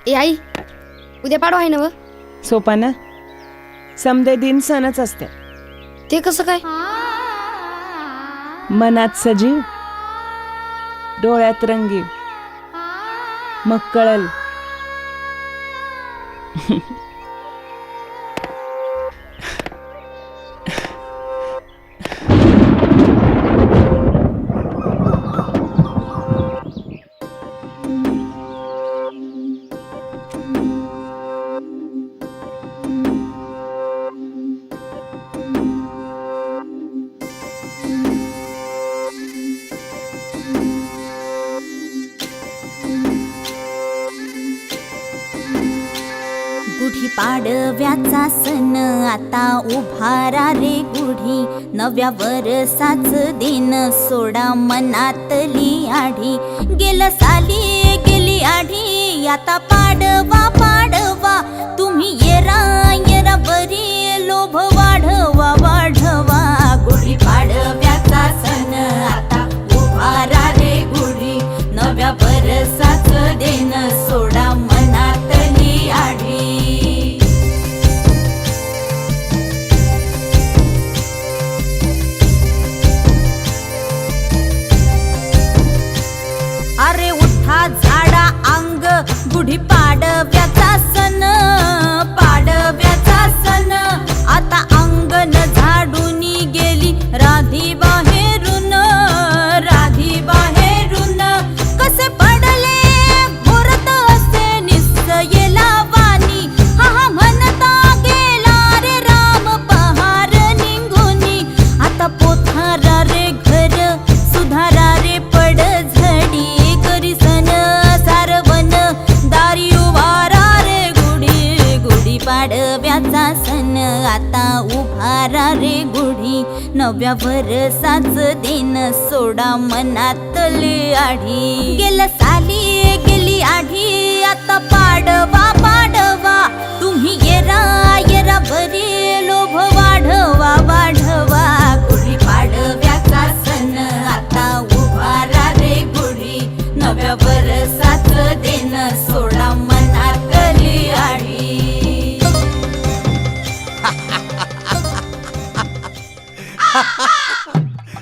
ए आई, उद्या पाडवा आहे ना व? सोपाना समदे दिन सणच असते. ते कसं काय? मनात सजीव, डोळ्यात रंगीव, मग कळल. गुढी पाडव्याचा सण आता उभारा रे गुढी, नव्या वर्षाच दिन सोडा मनातली आढी. गेलं साली गेली आढी, आता पाडवा पाडवा, तुम्ही येरा येरा बरी, लोभ वाढवा वाढवा. गुढी पाडव्याचा सण आता उभारा रे गुढी, नव्या वर्षाच दिन सोडा मनातली आढी. अरे उठा झाडा अंग, गुढी पाडव्याचा सण, पाडव्याचा सण. आता अंगण झाडून गेली राधी बाहेरून, राधी बाहेरून. कसे पडले घोरत असे निसयेला वाणी, हा हा म्हणता गेला रे राम पहार निघूनी. आता पोथारा रे घर सुधारा रे पड झडी, करी सन सारवन दारी उभारा रे गुढी. गुढी पाडव्याचा सण आता उभारा रे गुढी, नव्या वर्षाच दिन सोडा मनातली आढी. गेलं साली गेली आढी, आता पाडवा पाडवा, तुम्ही येरा येरा बरी, लोभ वाढवा वाढवा. गुढी पाडव्याचा सण आता उभारा रे गुढी, नव्या वर्षाच दिन सोडा मनातली आढी.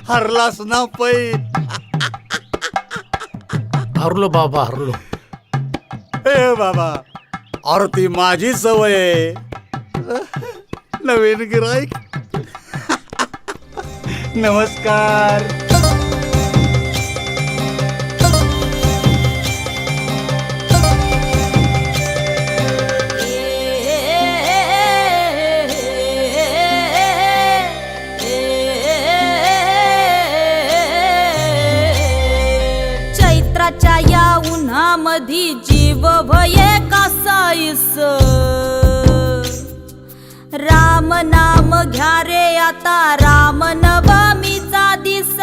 हरलास ना पै. हरलो बाबा हरलो. ए बाबा, अरे ती माझी सवय आहे. नवीन गिराईक. नमस्कार. चैत्राच्या या उन्हामधी जीव भये कासाईस, राम नाम घ्या रे आता राम नवमीचा दिस.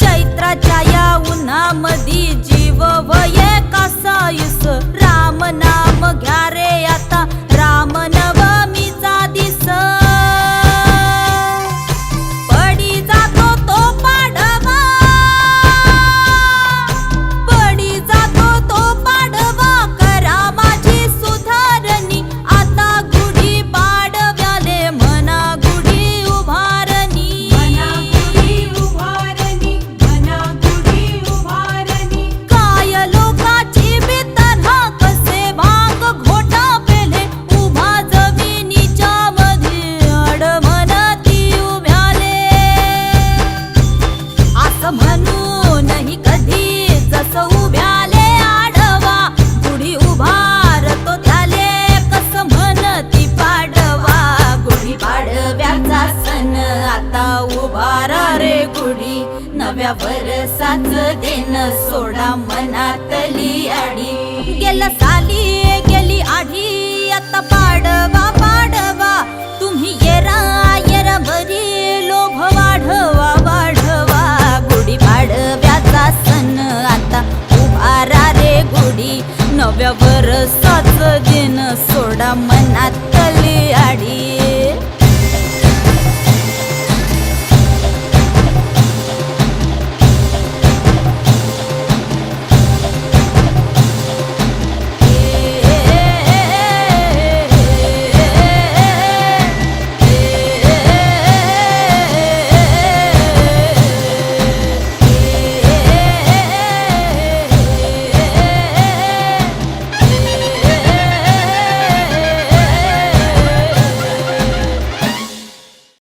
चैत्राच्या या उन्हामधी जीव भये कासाईस, राम नाम घ्या रे आता राम नवमीचा दिस. पडी जातो तो पाडवा, पडी जातो तो पाडवा, करा माझी सुधारणी. आता गुढी पाडव्याले म्हणा गुढी उभारणी, म्हणा गुढी उभारणी, म्हणा गुढी उभारणी. काय लोकाची बितना, कसे भांग घोटा पेले, उभा जमिनीच्या मध्ये अडमनती उभ्याले. असं म्हणूनही कधी जसं उभ्याले आडवा, गुढी उभारतो त्याले कसं म्हणती पाडवा. गुढी पाडव्याचा सण आता उभारा रे गुढी, नव्या वर्षाच दिन सोडा मनातली आढी. गेलं साली गेली आढी, आता पाडवा पाडवा, तुम्ही येरा येरा बरी, लोभ वाढवा वाढवा. गुढी पाडव्याचा सण आता उभारा रे गुढी, नव्या वर्षाच दिन सोडा मनातली आढी.